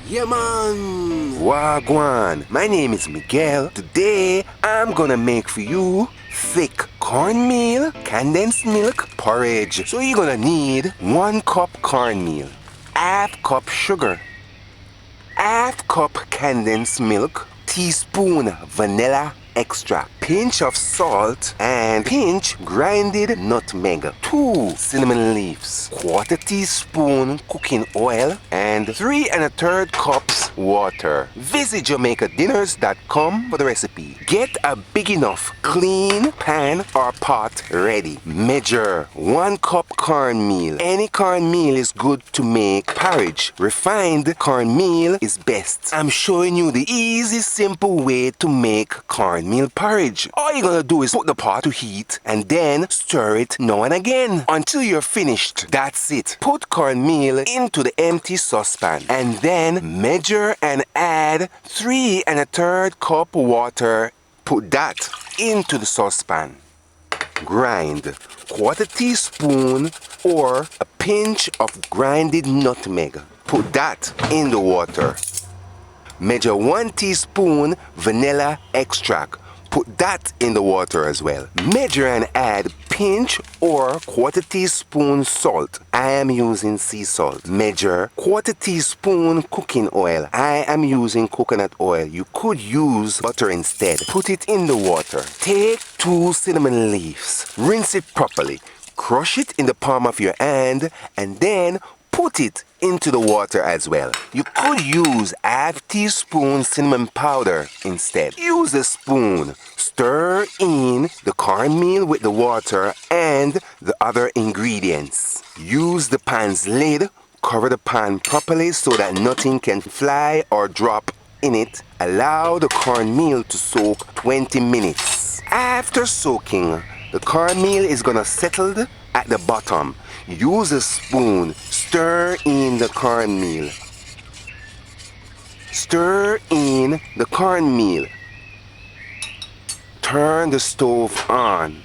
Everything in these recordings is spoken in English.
Yeah, man! Wagwan, my name is Miguel. Today, I'm gonna make for you thick cornmeal condensed milk porridge. So you're gonna need 1 cup cornmeal, half cup sugar, half cup condensed milk, teaspoon vanilla extract, pinch of salt, and pinch grinded nutmeg, 2 cinnamon leaves, quarter teaspoon cooking oil, and 3 1/3 cups water. Visit JamaicaDinners.com for the recipe. Get a big enough clean pan or pot ready. Measure 1 cup cornmeal. Any cornmeal is good to make porridge. Refined cornmeal is best. I'm showing you the easy, simple way to make cornmeal porridge. All you're gonna do is put the pot to heat and then stir it now and again until you're finished. That's it. Put cornmeal into the empty saucepan and then measure and add 3 1/3 cup water. Put that into the saucepan. Grind quarter teaspoon or a pinch of grinded nutmeg. Put that in the water. Measure 1 teaspoon vanilla extract. Put that in the water as well. Measure and add pinch or quarter teaspoon salt. I am using sea salt. Measure quarter teaspoon cooking oil. I am using coconut oil. You could use butter instead. Put it in the water. Take 2 cinnamon leaves. Rinse it properly. Crush it in the palm of your hand and then put it into the water as well. You could use half teaspoon cinnamon powder instead. Use a spoon. Stir in the cornmeal with the water and the other ingredients. Use the pan's lid. Cover the pan properly so that nothing can fly or drop in it. Allow the cornmeal to soak 20 minutes. After soaking, the cornmeal is gonna settle at the bottom. Use a spoon. Stir in the cornmeal. Stir in the cornmeal. Turn the stove on.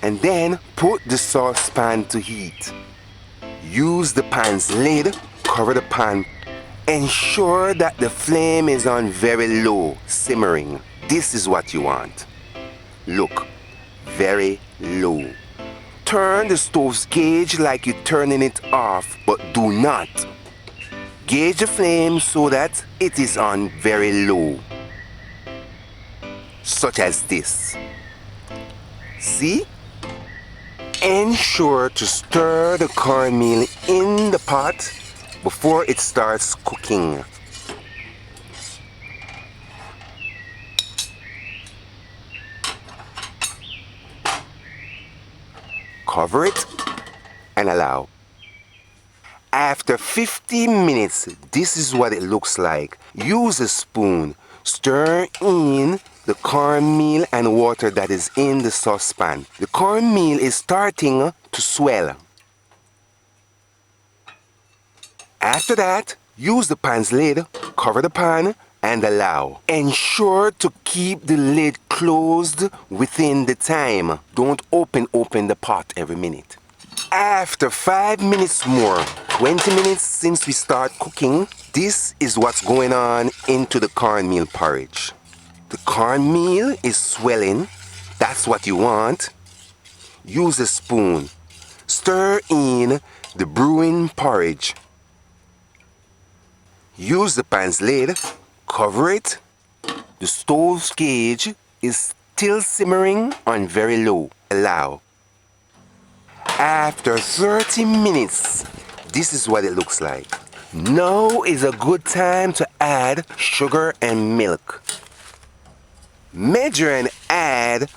And then put the saucepan to heat. Use the pan's lid. Cover the pan. Ensure that the flame is on very low, simmering. This is what you want. Look, very low. Turn the stove's gauge like you're turning it off, but do not. Gauge the flame so that it is on very low. Such as this. See? Ensure to stir the cornmeal in the pot before it starts cooking. Cover it and allow. After 15 minutes, this is what it looks like. Use a spoon. Stir in the cornmeal and water that is in the saucepan. The cornmeal is starting to swell. After that, use the pan's lid, cover the pan, and allow. Ensure to keep the lid closed within the time. Don't open the pot every minute. After 5 minutes more, 20 minutes since we start cooking, this is what's going on into the cornmeal porridge. The cornmeal is swelling. That's what you want. Use a spoon. Stir in the brewing porridge. Use the pan's lid. Cover it. The stove's gauge is still simmering on very low. Allow. After 30 minutes, this is what it looks like. Now is a good time to add sugar and milk. Measure and add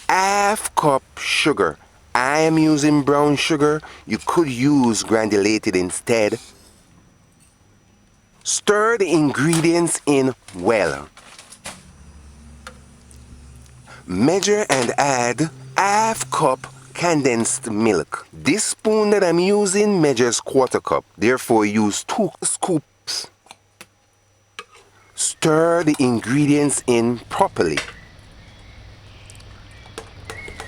half cup sugar. I am using brown sugar. You could use granulated instead. Stir the ingredients in well. Measure and add half cup condensed milk. This spoon that I'm using measures quarter cup. Therefore, use 2 scoops. Stir the ingredients in properly.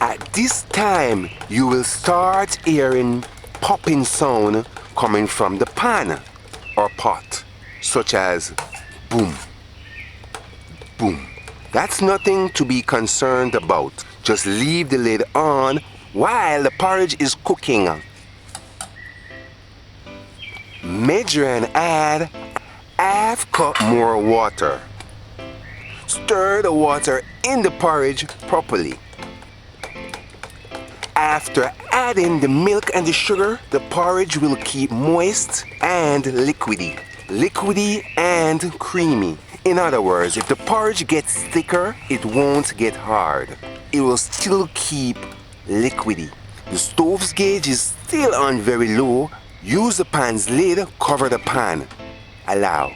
At this time, you will start hearing popping sound coming from the pan. or pot, such as boom, boom. That's nothing to be concerned about. Just leave the lid on while the porridge is cooking. Measure and add half cup more water. Stir the water in the porridge properly. After adding the milk and the sugar, the porridge will keep moist and liquidy. Liquidy and creamy. In other words, if the porridge gets thicker, it won't get hard. It will still keep liquidy. The stove's gauge is still on very low. Use the pan's lid, cover the pan. Allow.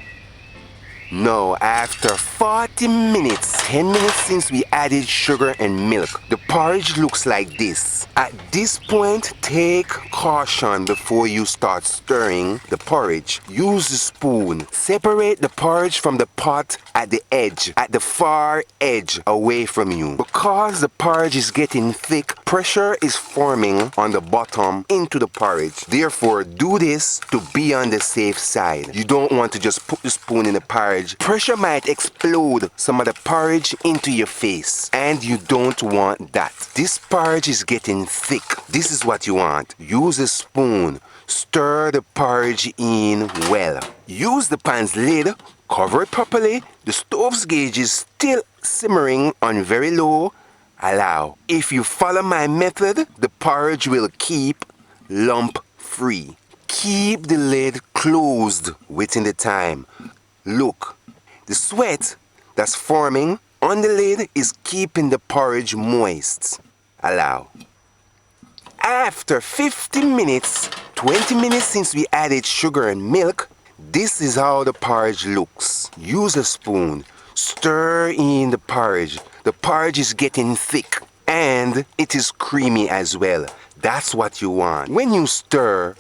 Now, after 40 minutes, 10 minutes since we added sugar and milk, the porridge looks like this. At this point, take caution before you start stirring the porridge. Use the spoon. Separate the porridge from the pot at the edge, at the far edge away from you. Because the porridge is getting thick, pressure is forming on the bottom into the porridge. Therefore, do this to be on the safe side. You don't want to just put the spoon in the porridge. Pressure might explode some of the porridge into your face, and you don't want that. This porridge is getting thick. This is what you want. Use a spoon. Stir the porridge in well. Use the pan's lid. Cover it properly. The stove's gauge is still simmering on very low. Allow. If you follow my method, the porridge will keep lump free. Keep the lid closed within the time. Look, the sweat that's forming on the lid is keeping the porridge moist. Allow. After 15 minutes, 20 minutes since we added sugar and milk, this is how the porridge looks. Use a spoon. Stir in the porridge. The porridge is getting thick and it is creamy as well. That's what you want. When you stir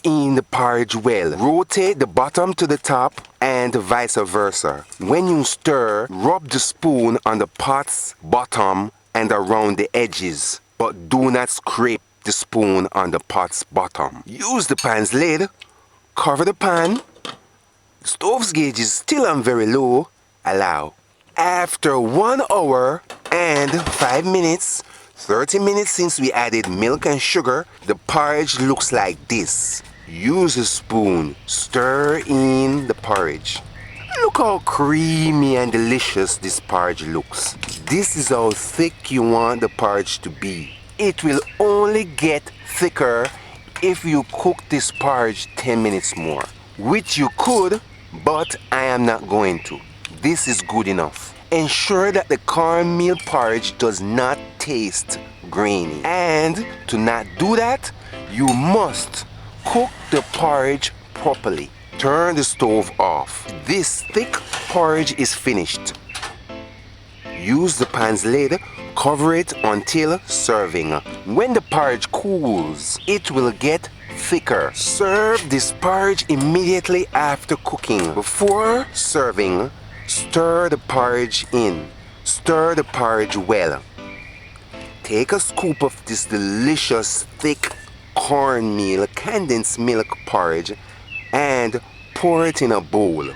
in the porridge well. Rotate the bottom to the top and vice versa. When you stir, rub the spoon on the pot's bottom and around the edges. But do not scrape the spoon on the pot's bottom. Use the pan's lid. Cover the pan. The stove's gauge is still on very low. Allow. After 1 hour and 5 minutes, 30 minutes since we added milk and sugar, the porridge looks like this. Use a spoon. Stir in the porridge. Look how creamy and delicious this porridge looks. This is how thick you want the porridge to be. It will only get thicker if you cook this porridge 10 minutes more. Which you could, but I am not going to. This is good enough. Ensure that the cornmeal porridge does not taste grainy. And to not do that, you must cook the porridge properly. Turn the stove off. This thick porridge is finished. Use the pan's lid, cover it until serving. When the porridge cools, it will get thicker. Serve this porridge immediately after cooking. Before serving, stir the porridge in. Stir the porridge well. Take a scoop of this delicious thick cornmeal condensed milk porridge and pour it in a bowl.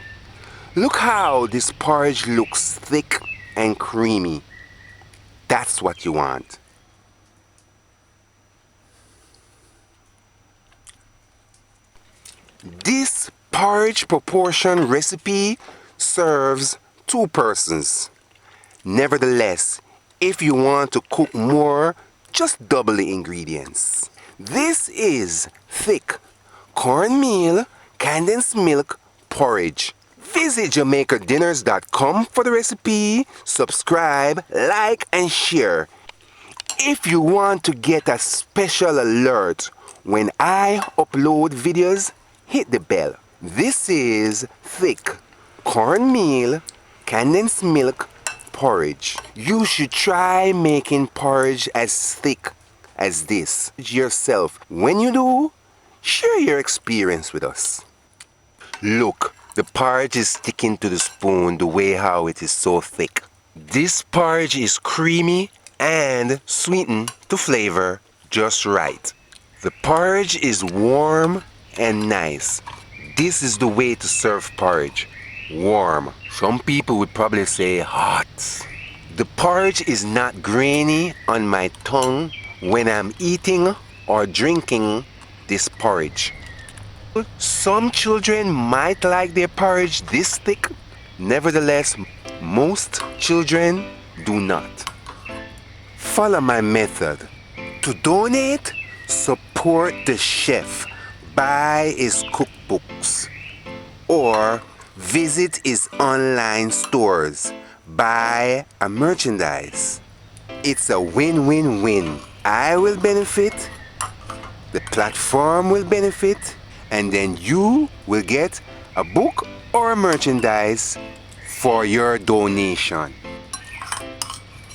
Look how this porridge looks thick and creamy. That's what you want. This porridge proportion recipe serves 2 persons. Nevertheless, if you want to cook more, just double the ingredients. This is thick cornmeal condensed milk porridge. Visit JamaicanDinners.com for the recipe. Subscribe, like, and share. If you want to get a special alert when I upload videos, hit the bell. This is thick cornmeal condensed milk porridge. You should try making porridge as thick as this yourself. When you do, share your experience with us. Look, the porridge is sticking to the spoon the way how it is so thick. This porridge is creamy and sweetened to flavor just right. The porridge is warm and nice. this is the way to serve porridge. Warm. Some people would probably say hot. The porridge is not grainy on my tongue when I'm eating or drinking this porridge. Some children might like their porridge this thick. Nevertheless, most children do not. Follow my method. To donate, support the chef. Buy his cookbooks. Or visit his online stores. Buy a merchandise. It's a win-win-win. I will benefit, the platform will benefit, and then you will get a book or a merchandise for your donation.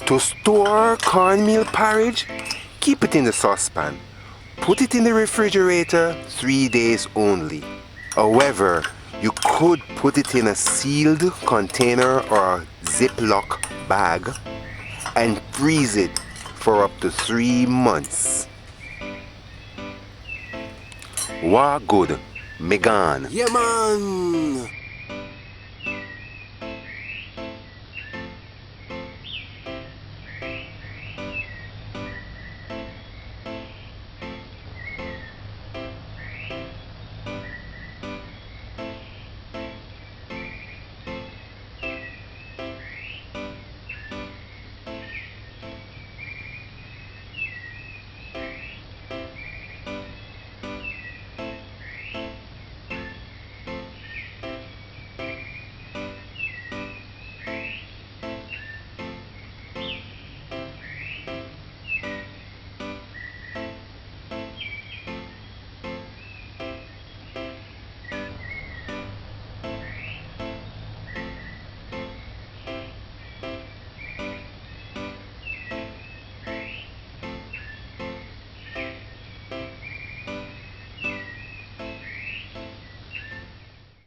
To store cornmeal porridge, keep it in the saucepan. Put it in the refrigerator 3 days only. However, you could put it in a sealed container or a Ziploc bag and freeze it for up to 3 months. Wa good, me gone. Yeah, man.